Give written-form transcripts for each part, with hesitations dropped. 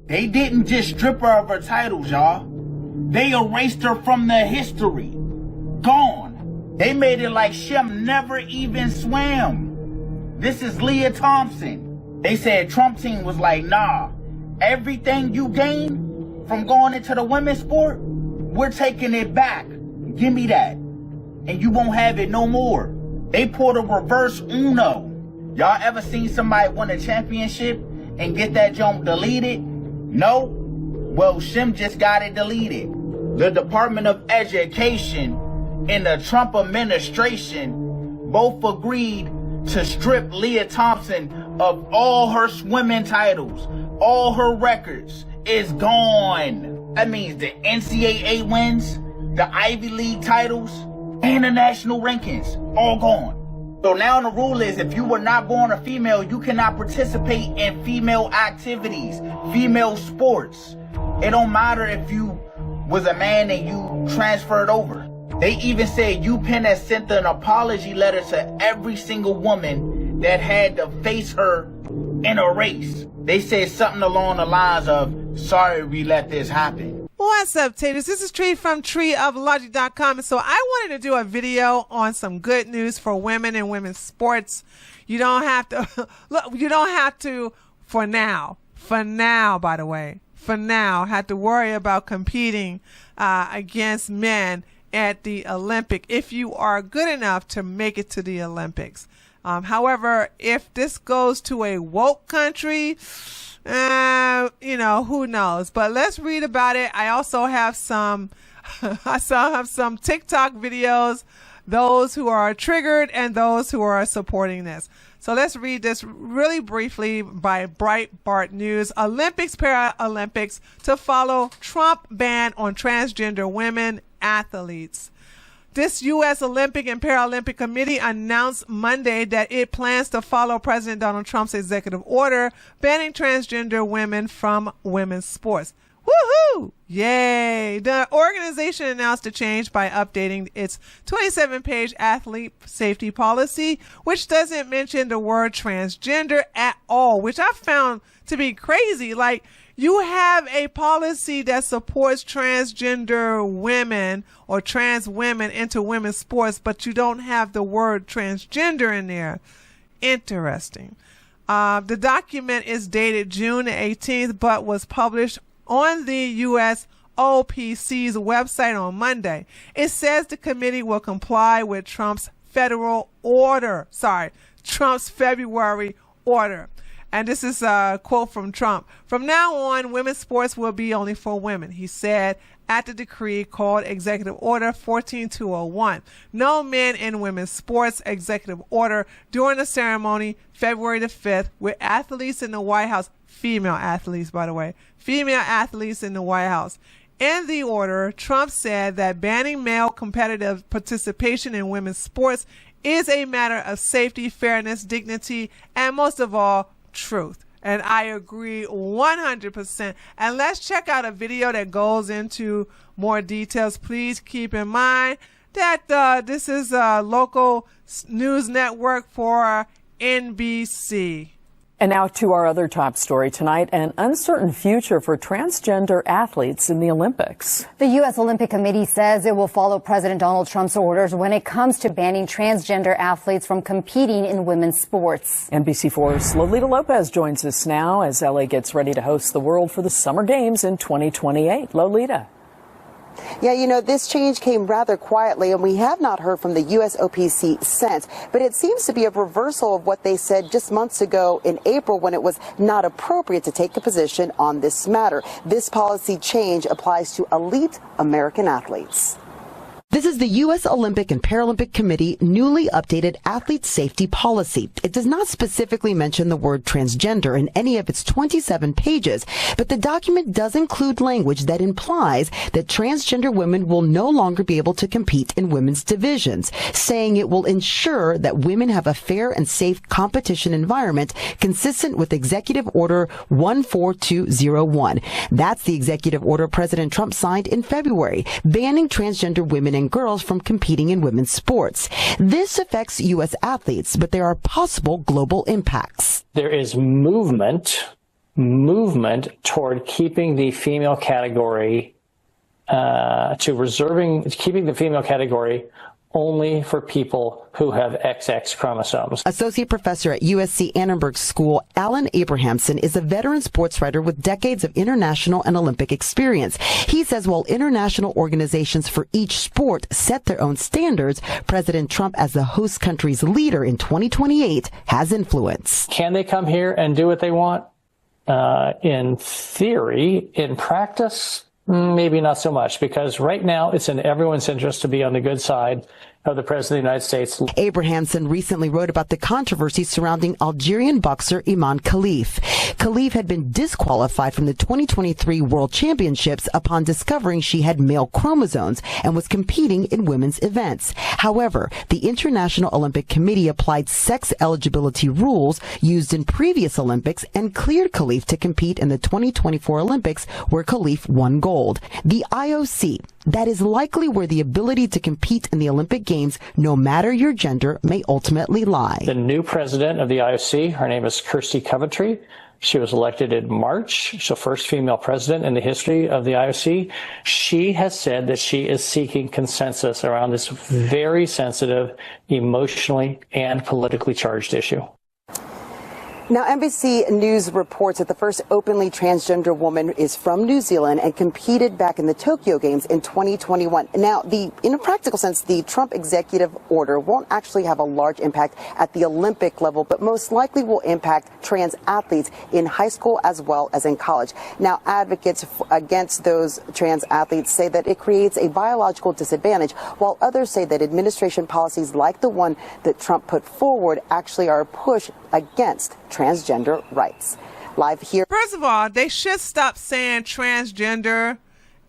They didn't just strip her of her titles, y'all. They erased her from the history. Gone. They made it like Shem never even swam. This is Lia Thompson. They said Trump team was like, nah, everything you gain from going into the women's sport, we're taking it back. Give me that. And you won't have it no more. They pulled a reverse Uno. Y'all ever seen somebody win a championship and get that jump deleted? No? Well, Shem just got it deleted. The Department of Education and the Trump administration both agreed to strip Lia Thompson of all her swimming titles. All her records is gone. That means the NCAA wins, the Ivy League titles, and the national rankings, all gone. So now the rule is if you were not born a female, you cannot participate in female activities, female sports. It don't matter if you was a man and you transferred over. They even said UPenn has sent an apology letter to every single woman that had to face her in a race. They said something along the lines of, sorry we let this happen. What's up, Taters? This is Tree from treeoflogic.com. And so I wanted to do a video on some good news for women and women's sports. You don't have to, look, you don't have to, for now, by the way, have to worry about competing against men at the Olympic if you are good enough to make it to the Olympics. However, if this goes to a woke country, who knows? But let's read about it. I also have some, some TikTok videos, those who are triggered and those who are supporting this. So let's read this really briefly by Breitbart News. Olympics, Paralympics to follow Trump ban on transgender women athletes. This U.S. Olympic and Paralympic Committee announced Monday that it plans to follow President Donald Trump's executive order banning transgender women from women's sports. Woohoo! Yay! The organization announced the change by updating its 27-page athlete safety policy, which doesn't mention the word transgender at all, which I found to be crazy. Like, you have a policy that supports transgender women or trans women into women's sports, but you don't have the word transgender in there. Interesting. The document is dated June 18th, but was published on the U.S. OPC's website on Monday. It says the committee will comply with Trump's February order. And this is a quote from Trump. From now on, women's sports will be only for women, he said at the decree called Executive Order 14201. No men in women's sports executive order during the ceremony February the 5th with athletes in the White House, female athletes, by the way, female athletes in the White House. In the order, Trump said that banning male competitive participation in women's sports is a matter of safety, fairness, dignity, and most of all, truth. And I agree 100%. And let's check out a video that goes into more details. Please keep in mind that this is a local news network for NBC. And now to our other top story tonight, an uncertain future for transgender athletes in the Olympics. The U.S. Olympic Committee says it will follow President Donald Trump's orders when it comes to banning transgender athletes from competing in women's sports. NBC4's Lolita Lopez joins us now as LA gets ready to host the world for the Summer Games in 2028. Lolita. Yeah, this change came rather quietly, and we have not heard from the USOPC since. But it seems to be a reversal of what they said just months ago in April when it was not appropriate to take a position on this matter. This policy change applies to elite American athletes. This is the U.S. Olympic and Paralympic Committee newly updated athlete safety policy. It does not specifically mention the word transgender in any of its 27 pages, but the document does include language that implies that transgender women will no longer be able to compete in women's divisions, saying it will ensure that women have a fair and safe competition environment consistent with Executive Order 14201. That's the executive order President Trump signed in February, banning transgender women and girls from competing in women's sports. This affects U.S. athletes, but there are possible global impacts. There is movement movement toward keeping the female category, keeping the female category only for people who have XX chromosomes. Associate professor at USC Annenberg School, Alan Abrahamson, is a veteran sports writer with decades of international and Olympic experience. He says while international organizations for each sport set their own standards, President Trump, as the host country's leader in 2028, has influence. Can they come here and do what they want? In theory. In practice, maybe not so much, because right now it's in everyone's interest to be on the good side of the President of the United States. Abrahamson recently wrote about the controversy surrounding Algerian boxer Iman Khalif. Khalif had been disqualified from the 2023 World Championships upon discovering she had male chromosomes and was competing in women's events. However, the International Olympic Committee applied sex eligibility rules used in previous Olympics and cleared Khalif to compete in the 2024 Olympics, where Khalif won gold. The IOC, that is likely where the ability to compete in the Olympic Games, no matter your gender, may ultimately lie. The new president of the IOC, her name is Kirsty Coventry. She was elected in March. She's the first female president in the history of the IOC. She has said that she is seeking consensus around this very sensitive, emotionally and politically charged issue. Now, NBC News reports that the first openly transgender woman is from New Zealand and competed back in the Tokyo Games in 2021. Now, in a practical sense, the Trump executive order won't actually have a large impact at the Olympic level, but most likely will impact trans athletes in high school as well as in college. Now, advocates against those trans athletes say that it creates a biological disadvantage, while others say that administration policies like the one that Trump put forward actually are a push against transgender rights. Live here. First of all, they should stop saying transgender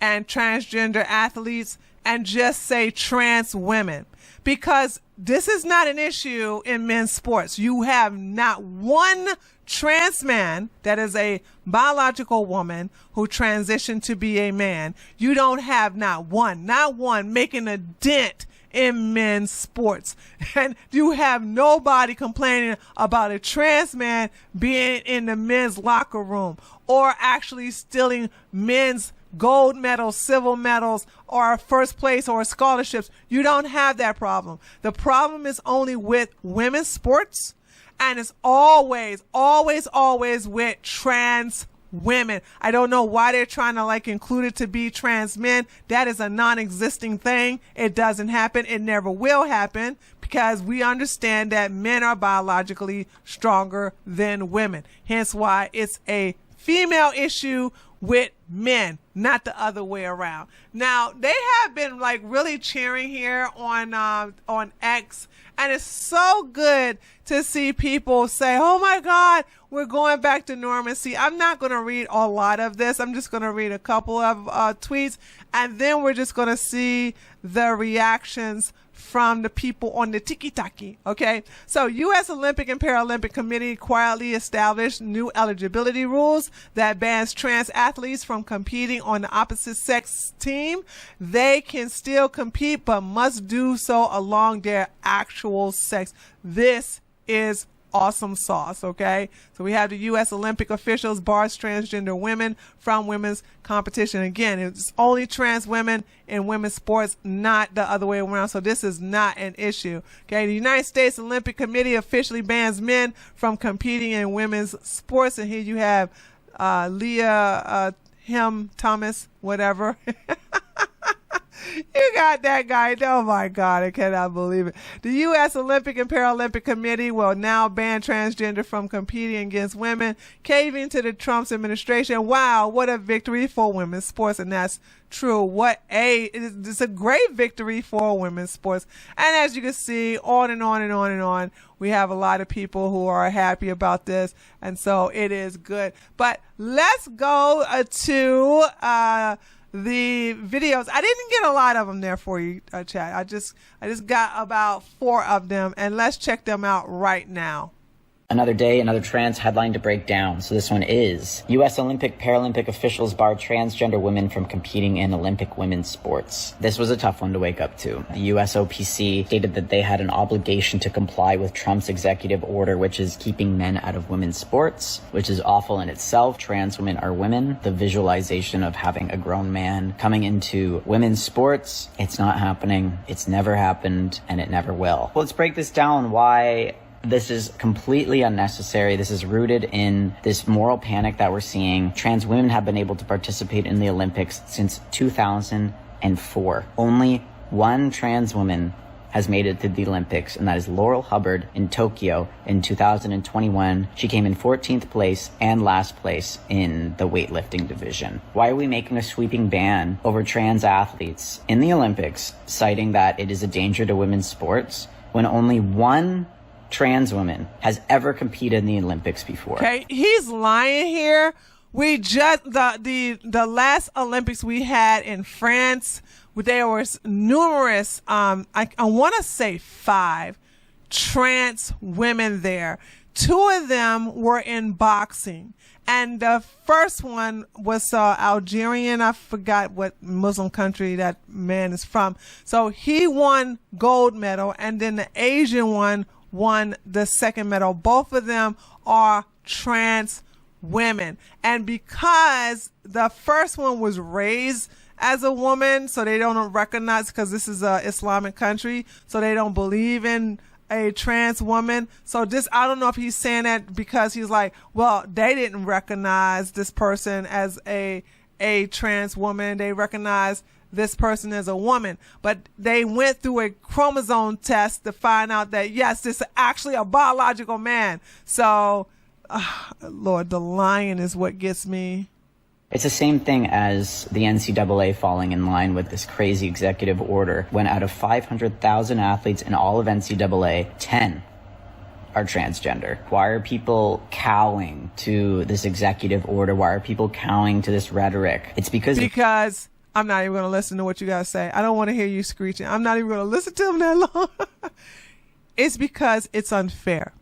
and transgender athletes and just say trans women, because this is not an issue in men's sports. You have not one trans man that is a biological woman who transitioned to be a man. You don't have not one making a dent in men's sports. And you have nobody complaining about a trans man being in the men's locker room or actually stealing men's gold medals, silver medals, or first place or scholarships. You don't have that problem. The problem is only with women's sports, and it's always with trans women. I don't know why they're trying to include it to be trans men. That is a non-existing thing. It doesn't happen. It never will happen, because we understand that men are biologically stronger than women. Hence why it's a female issue with men, not the other way around. Now, they have been really cheering here on X, and it's so good to see people say, oh my God, we're going back to normalcy. I'm not going to read a lot of this. I'm just going to read a couple of tweets, and then we're just going to see the reactions from the people on the tiki-taki, okay? So, U.S. Olympic and Paralympic Committee quietly established new eligibility rules that bans trans athletes from competing on the opposite sex team. They can still compete, but must do so along their actual sex. This is awesome sauce, okay? So we have the U.S. Olympic officials bars transgender women from women's competition. Again, it's only trans women in women's sports, not the other way around. So this is not an issue, okay? The United States Olympic Committee officially bans men from competing in women's sports. And here you have Lia Thomas, whatever. You got that guy. Oh my God, I cannot believe it. The U.S. Olympic and Paralympic Committee will now ban transgender from competing against women, caving to the Trump administration. Wow, what a victory for women's sports. And that's true. It's a great victory for women's sports. And as you can see, on and on and on and on, we have a lot of people who are happy about this. And so it is good. But let's go to the videos. I didn't get a lot of them there for you, chat. I just got about 4 of them, and let's check them out right now. Another day, another trans headline to break down. So this one is, U.S. Olympic Paralympic officials bar transgender women from competing in Olympic women's sports. This was a tough one to wake up to. The USOPC stated that they had an obligation to comply with Trump's executive order, which is keeping men out of women's sports, which is awful in itself. Trans women are women. The visualization of having a grown man coming into women's sports, it's not happening. It's never happened, and it never will. Well, let's break this down. Why this is completely unnecessary. This is rooted in this moral panic that we're seeing. Trans women have been able to participate in the Olympics since 2004. Only one trans woman has made it to the Olympics, and that is Laurel Hubbard in Tokyo in 2021. She came in 14th place and last place in the weightlifting division. Why are we making a sweeping ban over trans athletes in the Olympics, citing that it is a danger to women's sports, when only one trans woman has ever competed in the Olympics before? Okay, he's lying here. We just the last Olympics we had in France, there was numerous, I want to say 5 trans women there. 2 of them were in boxing. And the first one was Algerian. I forgot what Muslim country that man is from. So he won gold medal, and then the Asian one won the second medal. Both of them are trans women. And because the first one was raised as a woman, so they don't recognize, because this is a Islamic country, so they don't believe in a trans woman. So this, I don't know if he's saying that because he's like, well, they didn't recognize this person as a trans woman. They recognize this person as a woman, but they went through a chromosome test to find out that yes, this is actually a biological man. So, Lord, the lying is what gets me. It's the same thing as the NCAA falling in line with this crazy executive order, when out of 500,000 athletes in all of NCAA, 10 are transgender. Why are people cowing to this executive order? Why are people cowing to this rhetoric? It's because I'm not even going to listen to what you guys say. I don't want to hear you screeching. I'm not even going to listen to them that long. It's because it's unfair.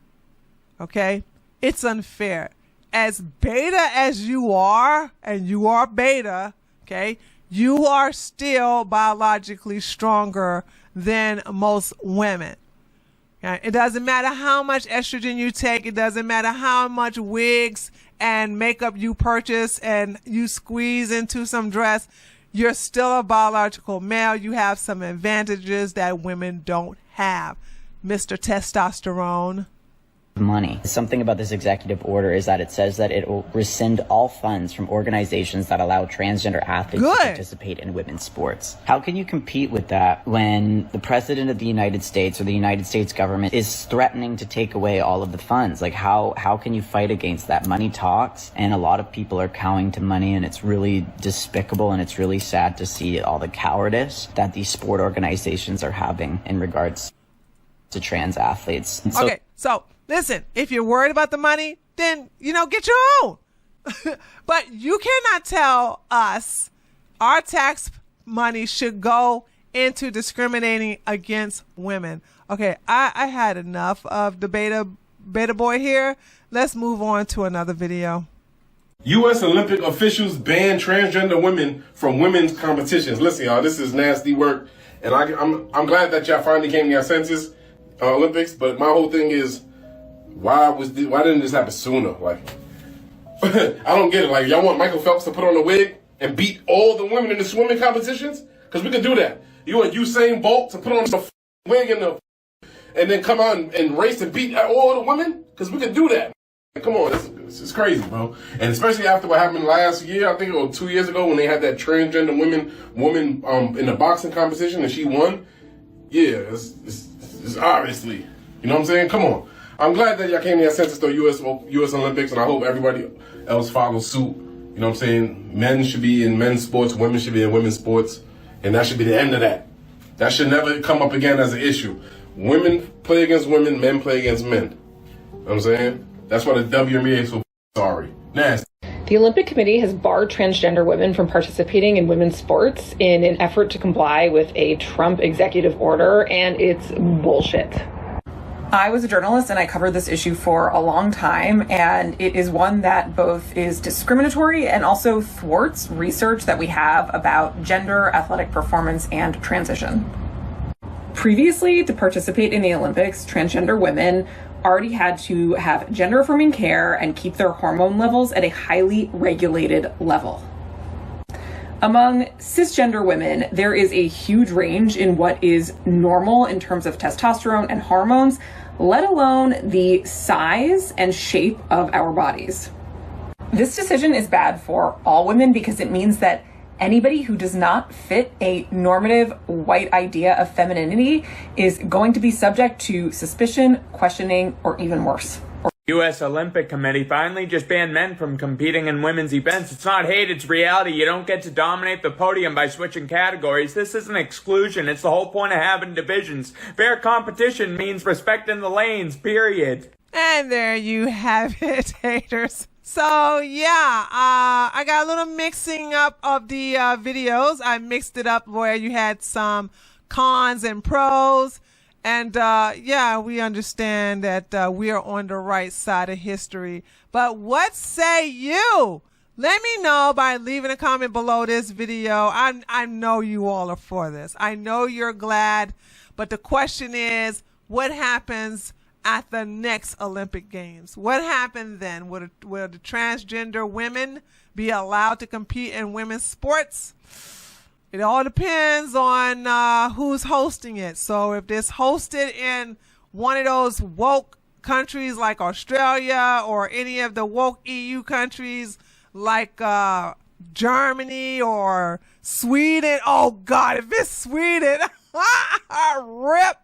Okay? It's unfair. As beta as you are, and you are beta, okay, you are still biologically stronger than most women. Okay? It doesn't matter how much estrogen you take. It doesn't matter how much wigs and makeup you purchase and you squeeze into some dress. You're still a biological male. You have some advantages that women don't have. Mr. Testosterone. Money. Something about this executive order is that it says that it will rescind all funds from organizations that allow transgender athletes to participate in women's sports. How can you compete with that when the president of the United States or the United States government is threatening to take away all of the funds? Like, how can you fight against that? Money talks, and a lot of people are cowing to money, and it's really despicable, and it's really sad to see all the cowardice that these sport organizations are having in regards to trans athletes. Okay, so listen, if you're worried about the money, then, get your own. But you cannot tell us our tax money should go into discriminating against women. Okay, I had enough of the beta boy here. Let's move on to another video. U.S. Olympic officials ban transgender women from women's competitions. Listen, y'all, this is nasty work. And I'm glad that y'all finally came to your senses, Olympics. But my whole thing is, why didn't this happen sooner? Like, I don't get it. Like, y'all want Michael Phelps to put on a wig and beat all the women in the swimming competitions? Because we can do that. You want Usain Bolt to put on a wig and then come out and race and beat all the women? Because we can do that. Come on, this is crazy, bro. And especially after what happened last year, I think it was 2 years ago, when they had that transgender woman in the boxing competition and she won. Yeah, it's obviously, you know what I'm saying? Come on. I'm glad that y'all came to your senses to U.S. Olympics, and I hope everybody else follows suit. You know what I'm saying? Men should be in men's sports, women should be in women's sports, and that should be the end of that. That should never come up again as an issue. Women play against women, men play against men. You know what I'm saying? That's why the WNBA is so sorry. Nasty. The Olympic Committee has barred transgender women from participating in women's sports in an effort to comply with a Trump executive order, and it's bullshit. I was a journalist and I covered this issue for a long time, and it is one that both is discriminatory and also thwarts research that we have about gender, athletic performance, and transition. Previously, to participate in the Olympics, transgender women already had to have gender-affirming care and keep their hormone levels at a highly regulated level. Among cisgender women, there is a huge range in what is normal in terms of testosterone and hormones, let alone the size and shape of our bodies. This decision is bad for all women because it means that anybody who does not fit a normative white idea of femininity is going to be subject to suspicion, questioning, or even worse. U.S. Olympic Committee finally just banned men from competing in women's events. It's not hate, it's reality. You don't get to dominate the podium by switching categories. This isn't exclusion. It's the whole point of having divisions. Fair competition means respecting the lanes, period. And there you have it, haters. So, yeah, I got a little mixing up of the videos. I mixed it up where you had some cons and pros. And, yeah, we understand that we are on the right side of history. But what say you? Let me know by leaving a comment below this video. I know you all are for this. I know you're glad. But the question is, what happens at the next Olympic Games? What happened then? Will the transgender women be allowed to compete in women's sports? It all depends on who's hosting it. So if it's hosted in one of those woke countries like Australia or any of the woke EU countries like Germany or Sweden, oh God, if it's Sweden, rip.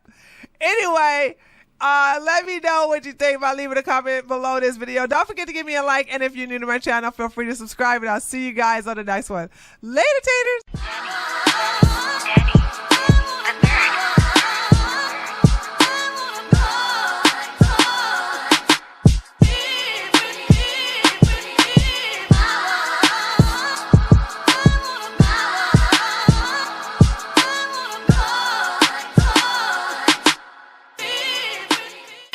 Anyway, let me know what you think by leaving a comment below this video. Don't forget to give me a like, and if you're new to my channel, feel free to subscribe, and I'll see you guys on the next one. Later, taters.